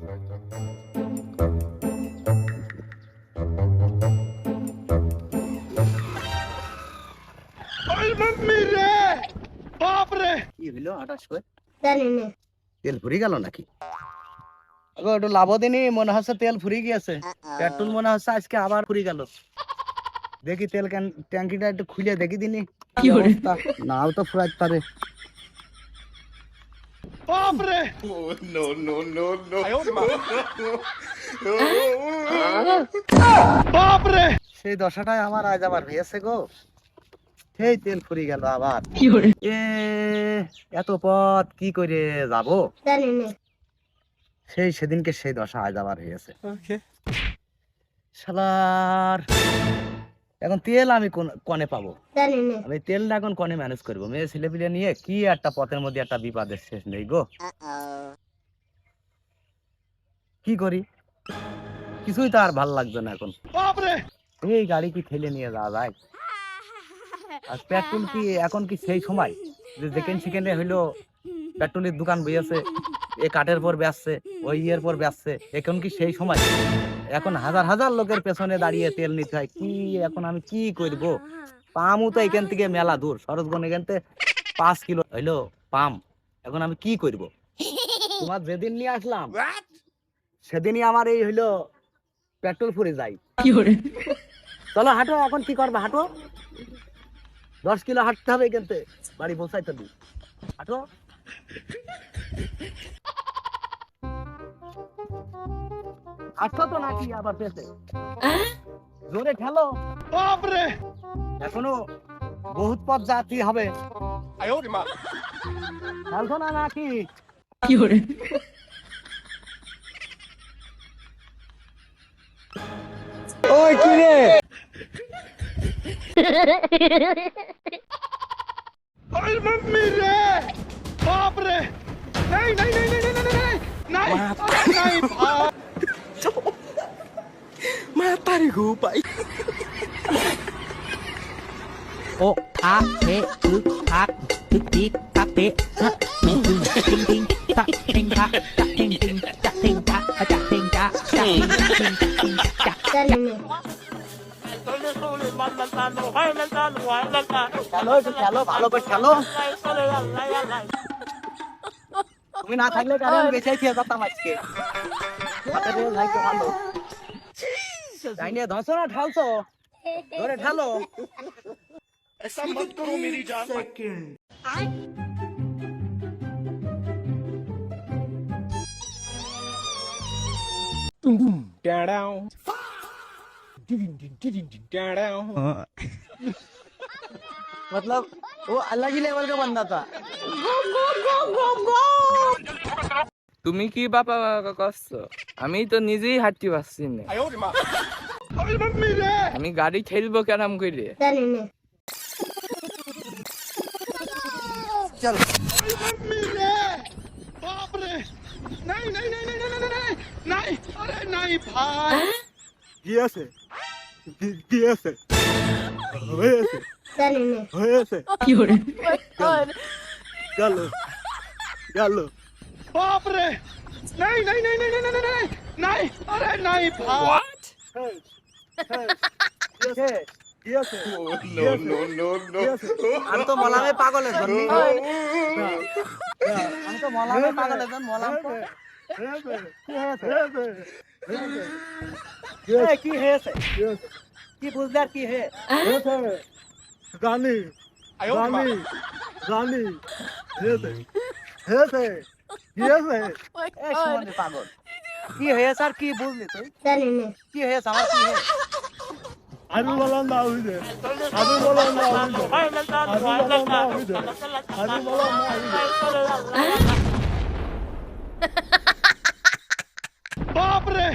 কি হইলো হঠাৎ করে? তেল ফুরিয়ে গেল নাকি? আগো একটু লাভ দিনি, মনে হচ্ছে তেল ফুরিয়ে গিয়েছে। পেট্রোল মনে হচ্ছে আজকে আবার ফুরিয়ে গেল। দেখি তেল ট্যাঙ্কিটা একটু খুলে দেখি দিনি কি অবস্থা। নাও তো ফুরাইতে পারে। বাপরে! No no no no. বাপরে! সেই দশাটাই আমার আজ আবার হয়েছে গো। সেই তেল ফুরিয়ে গেল আবার। এ এত পথ কি করে যাব? সেদিনকে সেই দশা আজ আবার হয়েছে। শালার এখন তেল আমি কনে পাবো? আমি তেলটা এখন কনে ম্যানেজ করবো? মেয়ে ছেলে পিলে নিয়ে কি একটা পথের মধ্যে একটা বিপদের শেষ নেই গো। কি করি, কিছুই তো আর ভাল লাগছে না এখন। এই গাড়ি কি ঠেলে নিয়ে যাওয়া যায়? আর পেট্রোল কি এখন কি সেই সময় যে সেকেন্ডে হইলো পেট্রোলের দোকান বইয়াছে, এ কাঠের পর বেচছে, ওই ইয়ের পর বেচছে, এখন কি সেই সময়? এখন হাজার হাজার লোকের পেছনে দাঁড়িয়ে তেল নিতে হয়। কি এখন আমি কি করবো? পামও তো এখান থেকে মেলা দূর, সরোজগঞ্জ এখান থেকে 5 কিলো হইলো পাম। এখন আমি কি করব? তোমার যেদিন নিয়ে আসলাম সেদিনই আমার এই হইলো পেট্রোল ফুরে যায়। চলো হাঁটো, এখন কি করবে? হাঁটো, 10 কিলো হাঁটতে হবে এখান থেকে বাড়ি পৌঁছাইতে দিই। হাঁটো। হাঁটছো তো নাকি আবার পেছে? জোরে ঠেলো। বাপরে! এখনো বহুত পথ যাত্রী হবে। ঠেলছো না নাকি? কি করে? ওই কি রে? ওই মাম্মি রে! বাপ রে! নাই নাই নাই নাই নাই নাই নাই নাই নাই ভাই! Matari gupay. O a e u a tik tik tak tik tak ting ting ting tak ting tak tak ting ting tak ting tak tak ting tak tak ting ting tak. খেলো খেলো ভালো করে খেলো। তুমি না থাকলে কারণ বেঁচে খেয়ে যেতাম আজকে। ভালো তাই নিয়ে ধরছো না ঢালছো? ধরে ঢালো। ऐसा मत करो मेरी जान। मतलब वो अलग ही लेवल का बंदा था। তুমি কি বাবা করছো? আমি তো নিজেই হাঁটতে পারছি না। আমি গাড়ি ঠেলবো কেরাম করে? চল। কি আছে? কি আছে? হয়েছে হয়েছে কি করে? গেল গেল। বাপরে! নাই নাই নাই নাই নাই নাই নাই নাই আরে নাই ভাই। আমি তো মলামে পাগলের জন্য। আমি তো মলামে পাগলের জন্য মলাম। কি হয়েছে? কি বুঝলে আর কি হে? জানি জানি জানি হয়েছে কি হয়েছে? পাগল কি হয়েছে আর কি বুঝলি তুই? কি হয়েছে আমার? কি হয়েছে? আমি বললাম না বুঝে, আমি বললাম না বুঝে, আমি বললাম না বুঝে, আমি বললাম না বুঝে। বাপ রে!